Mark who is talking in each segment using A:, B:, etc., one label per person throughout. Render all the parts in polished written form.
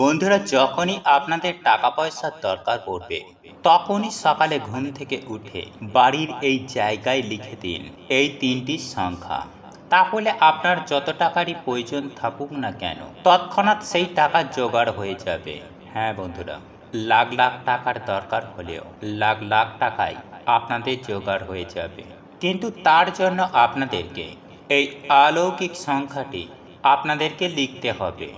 A: বন্ধুরা, যখনই আপনাদের টাকা পয়সার দরকার পড়বে তখনই সকালে ঘুম থেকে উঠে বাড়ির এই জায়গায় লিখে দিন এই তিনটি সংখ্যা। তাহলে আপনার যত টাকারই প্রয়োজন থাকুক না কেন তৎক্ষণাৎ সেই টাকা জোগাড় হয়ে যাবে। হ্যাঁ বন্ধুরা, লাখ লাখ টাকার দরকার হলেও লাখ লাখ টাকাই আপনাদের জোগাড় হয়ে যাবে। কিন্তু তার জন্য আপনাদেরকে এই অলৌকিক সংখ্যাটি আপনাদেরকে লিখতে হবে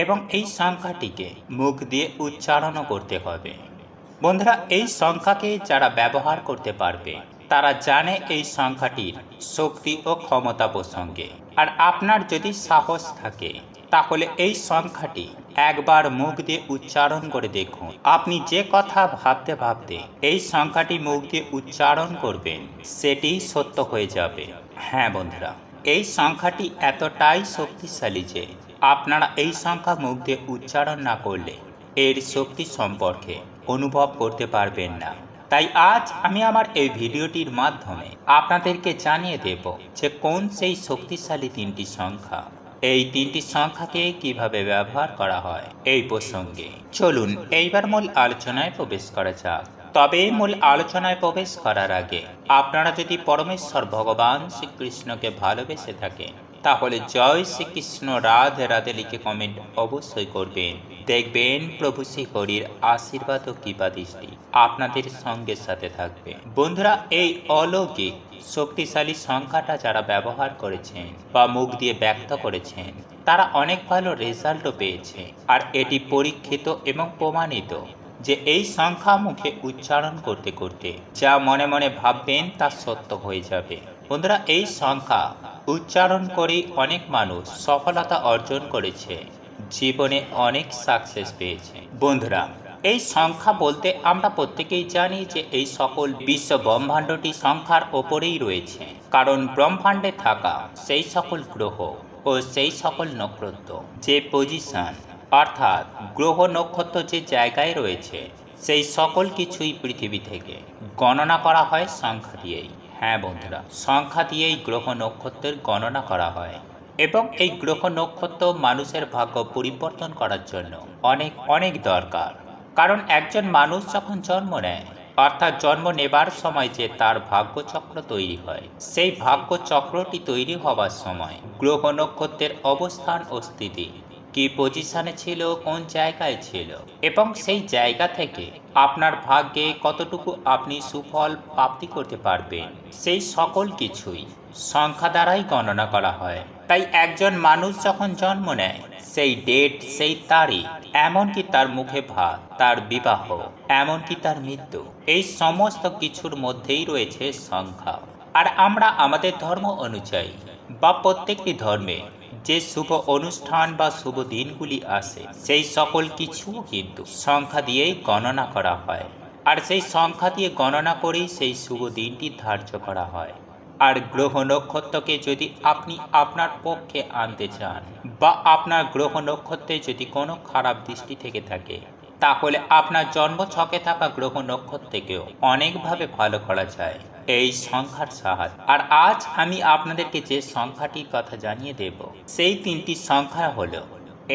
A: এবং এই সংখ্যাটিকে মুখ দিয়ে উচ্চারণও করতে হবে। বন্ধুরা, এই সংখ্যাকে যারা ব্যবহার করতে পারবে তারা জানে এই সংখ্যাটির শক্তি ও ক্ষমতা প্রসঙ্গে। আর আপনার যদি সাহস থাকে তাহলে এই সংখ্যাটি একবার মুখ দিয়ে উচ্চারণ করে দেখুন। আপনি যে কথা ভাবতে ভাবতে এই সংখ্যাটি মুখ দিয়ে উচ্চারণ করবেন সেটি সত্য হয়ে যাবে। হ্যাঁ বন্ধুরা, এই সংখ্যাটি এতটাই শক্তিশালী যে আপনারা এই সংখ্যা মুখ দিয়ে উচ্চারণ না করলে এর শক্তি সম্পর্কে অনুভব করতে পারবেন না। তাই আজ আমি আমার এই ভিডিওটির মাধ্যমে আপনাদেরকে জানিয়ে দেব যে কোন সেই শক্তিশালী তিনটি সংখ্যা, এই তিনটি সংখ্যাকে কিভাবে ব্যবহার করা হয় এই প্রসঙ্গে। চলুন এইবার মূল আলোচনায় প্রবেশ করা যাক। তবে মূল আলোচনায় প্রবেশ করার আগে আপনারা যদি পরমেশ্বর ভগবান শ্রীকৃষ্ণকে ভালোবেসে থাকেন তাহলে জয় শ্রীকৃষ্ণ রাধে রাধে লিখে কমেন্ট অবশ্যই করবেন। দেখবেন প্রভু শ্রীহরির আশীর্বাদ ও কৃপা দৃষ্টি আপনাদের সঙ্গে সাথে থাকবে। বন্ধুরা, এই অলৌকিক শক্তিশালী সংখ্যাটা যারা ব্যবহার করেছেন বা মুখ দিয়ে ব্যক্ত করেছেন তারা অনেক ভালো রেজাল্টও পেয়েছে। আর এটি পরীক্ষিত এবং প্রমাণিত যে এই সংখ্যা মুখে উচ্চারণ করতে করতে যা মনে মনে ভাববেন তা সত্য হয়ে যাবে। বন্ধুরা, এই সংখ্যা উচ্চারণ করেই অনেক মানুষ সফলতা অর্জন করেছে, জীবনে অনেক সাকসেস পেয়েছে। বন্ধুরা, এই সংখ্যা বলতে আমরা প্রত্যেকেই জানি যে এই সকল বিশ্ব ব্রহ্মাণ্ডটি সংখ্যার ওপরেই রয়েছে। কারণ ব্রহ্মাণ্ডে থাকা সেই সকল গ্রহ ও সেই সকল নক্ষত্র যে পজিশন অর্থাৎ গ্রহ নক্ষত্র যে জায়গায় রয়েছে সেই সকল কিছুই পৃথিবী থেকে গণনা করা হয় সংখ্যা দিয়েই। হ্যাঁ বন্ধুরা, সংখ্যা দিয়েই গ্রহ নক্ষত্রের গণনা করা হয় এবং এই গ্রহ নক্ষত্র মানুষের ভাগ্য পরিবর্তন করার জন্য অনেক অনেক দরকার। কারণ একজন মানুষ যখন জন্ম নেয় অর্থাৎ জন্ম নেবার সময় যে তার ভাগ্যচক্র তৈরি হয়, সেই ভাগ্যচক্রটি তৈরি হবার সময় গ্রহ নক্ষত্রের অবস্থান ও স্থিতি কি পজিশনে ছিল, কোন জায়গায় ছিল এবং সেই জায়গা থেকে আপনার ভাগ্যে কতটুকু আপনি সুফল প্রাপ্তি করতে পারবেন সেই সকল কিছুই সংখ্যা দ্বারাই গণনা করা হয়। তাই একজন মানুষ যখন জন্ম নেয় সেই ডেট, সেই তারিখ, এমনকি তার মুখে ভাত, তার বিবাহ, এমনকি তার মৃত্যু, এই সমস্ত কিছুর মধ্যেই রয়েছে সংখ্যা। আর আমরা আমাদের ধর্ম অনুযায়ী বা প্রত্যেকটি ধর্মে যে শুভ অনুষ্ঠান বা শুভ দিনগুলি আসে সেই সকল কিছু কিন্তু সংখ্যা দিয়েই গণনা করা হয়। আর সেই সংখ্যা দিয়ে গণনা করেই সেই শুভ দিনটি ধার্য করা হয়। আর গ্রহ নক্ষত্রকে যদি আপনি আপনার পক্ষে আনতে চান বা আপনার গ্রহ নক্ষত্রে যদি কোনো খারাপ দৃষ্টি থেকে থাকে তাহলে আপনার জন্মছকে থাকা গ্রহ নক্ষত্রকেও অনেকভাবে ভালো করা যায় এই সংখ্যার সাহায্যে। আর আজ আমি আপনাদেরকে যে সংখ্যাটির কথা জানিয়ে দেব সেই তিনটি সংখ্যা হলো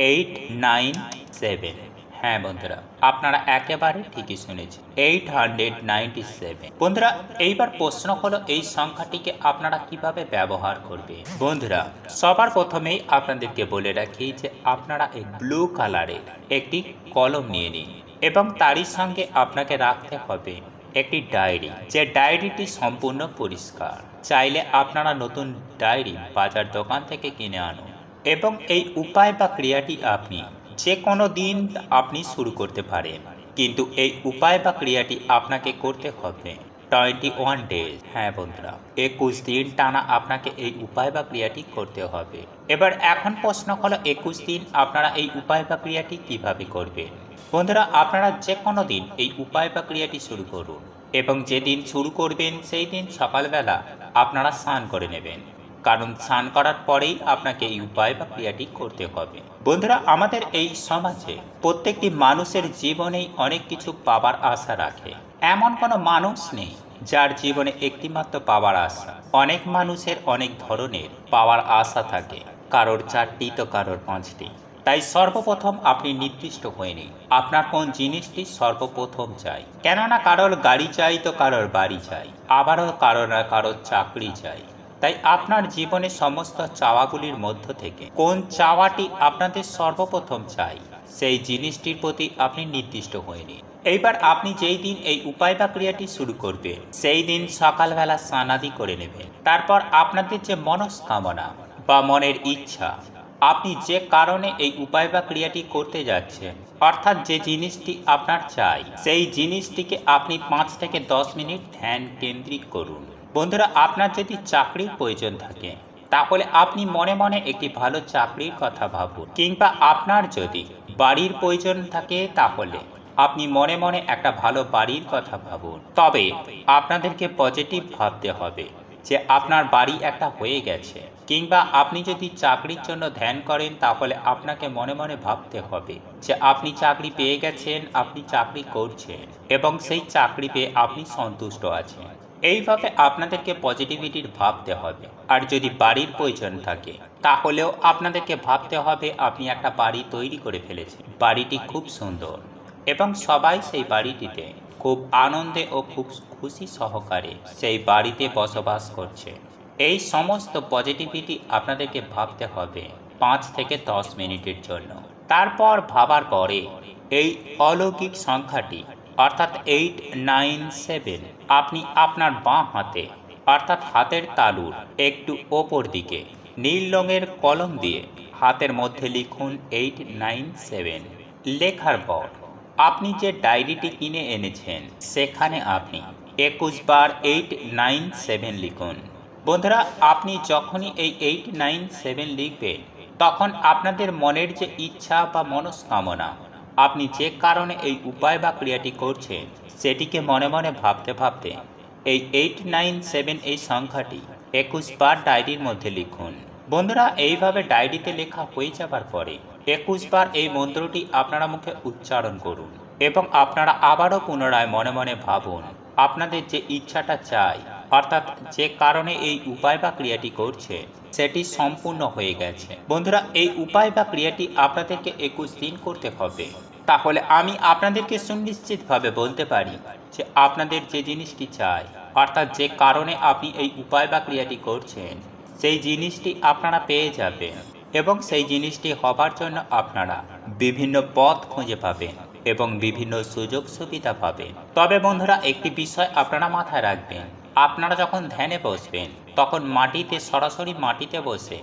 A: 897। হ্যাঁ বন্ধুরা, আপনারা একেবারে ঠিকই শুনেছেন, 897। বন্ধুরা, এইবার প্রশ্ন হলো এই সংখ্যাটিকে আপনারা কিভাবে ব্যবহার করবেন। বন্ধুরা, সবার প্রথমেই আপনাদেরকে বলে রাখি যে আপনারা এই ব্লু কালারের একটি কলম নিয়ে নিন এবং তারই সঙ্গে আপনাকে রাখতে হবে একটি ডায়েরি, যে ডায়েরিটি সম্পূর্ণ পরিষ্কার। চাইলে আপনারা নতুন ডায়েরি বাজার দোকান থেকে কিনে আনুন এবং এই উপায় বা ক্রিয়াটি আপনি যে কোনো দিন আপনি শুরু করতে পারেন, কিন্তু এই উপায় বা ক্রিয়াটি আপনাকে করতে হবে 21 ডেজ। হ্যাঁ বন্ধুরা, 21 দিন টানা আপনাকে এই উপায় বা ক্রিয়াটি করতে হবে। এবার এখন প্রশ্ন হলো 21 দিন আপনারা এই উপায় বা ক্রিয়াটি কিভাবে করবেন। বন্ধুরা, আপনারা যে কোনো দিন এই উপায় বা ক্রিয়াটি শুরু করুন এবং যেদিন শুরু করবেন সেই দিন সকালবেলা আপনারা স্নান করে নেবেন, কারণ স্নান করার পরেই আপনাকে এই উপায় বা ক্রিয়াটি করতে হবে। বন্ধুরা, আমাদের এই সমাজে প্রত্যেকটি মানুষের জীবনেই অনেক কিছু পাবার আশা রাখে। এমন কোনো মানুষ নেই যার জীবনে একটিমাত্র পাওয়ার আশা। অনেক মানুষের অনেক ধরনের পাওয়ার আশা থাকে, কারোর 4টি তো কারোর 5টি। তাই সর্বপ্রথম আপনি নির্দিষ্ট হয়ে নিন আপনার কোন জিনিসটি সর্বপ্রথম চাই। কেননা কারোর গাড়ি চাই তো কারোর বাড়ি চাই, আবারও কারোর চাকরি চাই। তাই আপনার জীবনে সমস্ত চাওয়াগুলির মধ্য থেকে কোন চাওয়াটি আপনাদের সর্বপ্রথম চাই সেই জিনিসটির প্রতি আপনি নির্দিষ্ট হয়ে নিন। এইবার আপনি যেই দিন এই উপায় বা ক্রিয়াটি শুরু করবেন সেই দিন সকালবেলা স্নানাদি করে নেবেন। তারপর আপনাদের যে মনস্কামনা বা মনের ইচ্ছা, আপনি যে কারণে এই উপায় বা ক্রিয়াটি করতে যাচ্ছেন, অর্থাৎ যে জিনিসটি আপনার চাই, সেই জিনিসটিকে আপনি 5 থেকে 10 মিনিট ধ্যান কেন্দ্রিক করুন। বন্ধুরা, আপনার যদি চাকরির প্রয়োজন থাকে তাহলে আপনি মনে মনে একটি ভালো চাকরির কথা ভাবুন, কিংবা আপনার যদি বাড়ির প্রয়োজন থাকে তাহলে আপনি মনে মনে একটা ভালো বাড়ির কথা ভাবুন। তবে আপনাদেরকে পজিটিভ ভাবতে হবে যে আপনার বাড়ি একটা হয়ে গেছে, কিংবা আপনি যদি চাকরির জন্য ধ্যান করেন তাহলে আপনাকে মনে মনে ভাবতে হবে যে আপনি চাকরি পেয়ে গেছেন, আপনি চাকরি করছেন এবং সেই চাকরি পেয়ে আপনি সন্তুষ্ট আছেন। এইভাবে আপনাদেরকে পজিটিভিটির ভাবতে হবে। আর যদি বাড়ির প্রয়োজন থাকে তাহলেও আপনাদেরকে ভাবতে হবে আপনি একটা বাড়ি তৈরি করে ফেলেছেন, বাড়িটি খুব সুন্দর এবং সবাই সেই বাড়িটিতে খুব আনন্দে ও খুব খুশি সহকারে সেই বাড়িতে বসবাস করছে। এই সমস্ত পজিটিভিটি আপনাদেরকে ভাবতে হবে 5 থেকে 10 মিনিটের জন্য। তারপর ভাবার পরে এই অলৌকিক সংখ্যাটি অর্থাৎ 897 আপনি আপনার বাঁ হাতে অর্থাৎ হাতের তালুর একটু ওপর দিকে নীল রঙের কলম দিয়ে হাতের মধ্যে লিখুন 897। লেখার পর আপনি যে ডায়েরিটি কিনে এনেছেন সেখানে আপনি 21 বার 897 লিখুন। বন্ধুরা, আপনি যখনই এই 897 লিখবেন তখন আপনাদের মনের যে ইচ্ছা বা মনস্কামনা, আপনি যে কারণে এই উপায় বা ক্রিয়াটি করছেন সেটিকে মনে মনে ভাবতে ভাবতে এই 897 এই সংখ্যাটি 21 বার ডায়েরির মধ্যে লিখুন। বন্ধুরা, এইভাবে ডায়েরিতে লেখা হয়ে যাবার পরে 21 বার এই মন্ত্রটি আপনারা মুখে উচ্চারণ করুন এবং আপনারা আবারও পুনরায় মনে মনে ভাবুন আপনাদের যে ইচ্ছাটা চাই, অর্থাৎ যে কারণে এই উপায় বা ক্রিয়াটি করছে সেটি সম্পূর্ণ হয়ে গেছে। বন্ধুরা, এই উপায় বা ক্রিয়াটি আপনাদেরকে 21 দিন করতে হবে। তাহলে আমি আপনাদেরকে সুনিশ্চিতভাবে বলতে পারি যে আপনাদের যে জিনিসটি চাই, অর্থাৎ যে কারণে আপনি এই উপায় বা ক্রিয়াটি করছেন, সেই জিনিসটি আপনারা পেয়ে যাবেন এবং সেই জিনিসটি হবার জন্য আপনারা বিভিন্ন পথ খুঁজে পাবেন এবং বিভিন্ন সুযোগ সুবিধা পাবেন। তবে বন্ধুরা, একটি বিষয় আপনারা মাথায় রাখবেন, আপনারা যখন ধ্যানে বসবেন তখন সরাসরি মাটিতে বসে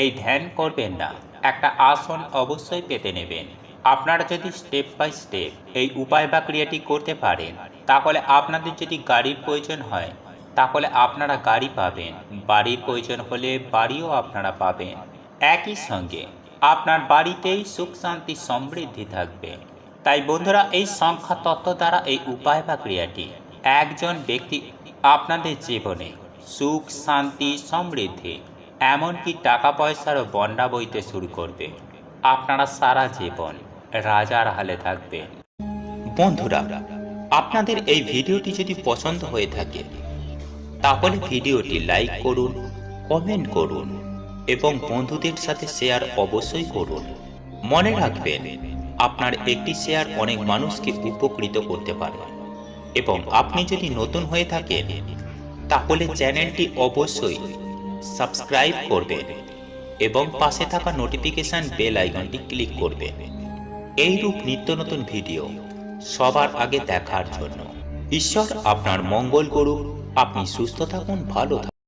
A: এই ধ্যান করবেন না, একটা আসন অবশ্যই পেতে নেবেন। আপনারা যদি স্টেপ বাই স্টেপ এই উপায় বা ক্রিয়াটি করতে পারেন তাহলে আপনাদের যদি গাড়ির প্রয়োজন হয় তাহলে আপনারা গাড়ি পাবেন, বাড়ির প্রয়োজন হলে বাড়িও আপনারা পাবেন। একই সঙ্গে আপনার বাড়িতেই সুখ শান্তি সমৃদ্ধি থাকবে। তাই বন্ধুরা, এই সংখ্যা তত্ত্ব দ্বারা এই উপায় বা ক্রিয়াটি একজন ব্যক্তি আপনাদের জীবনে সুখ শান্তি সমৃদ্ধি এমনকি টাকা পয়সারও বন্যা বইতে শুরু করবে। আপনারা সারা জীবন রাজার হালে থাকবেন। বন্ধুরা, আপনাদের এই ভিডিওটি যদি পছন্দ হয়ে থাকে তাহলে ভিডিওটি লাইক করুন, কমেন্ট করুন এবং বন্ধুদের সাথে শেয়ার অবশ্যই করুন। মনে রাখবেন, আপনার একটি শেয়ার অনেক মানুষকে উপকৃত করতে পারে। এবং আপনি যদি নতুন হয়ে থাকেন তাহলে চ্যানেলটি অবশ্যই সাবস্ক্রাইব করবেন এবং পাশে থাকা নোটিফিকেশন বেল আইকনটি ক্লিক করবেন এইরূপ নিত্য নতুন ভিডিও সবার আগে দেখার জন্য। ঈশ্বর আপনার মঙ্গল করুক। আপনি সুস্থ থাকুন, ভালো থাকুন।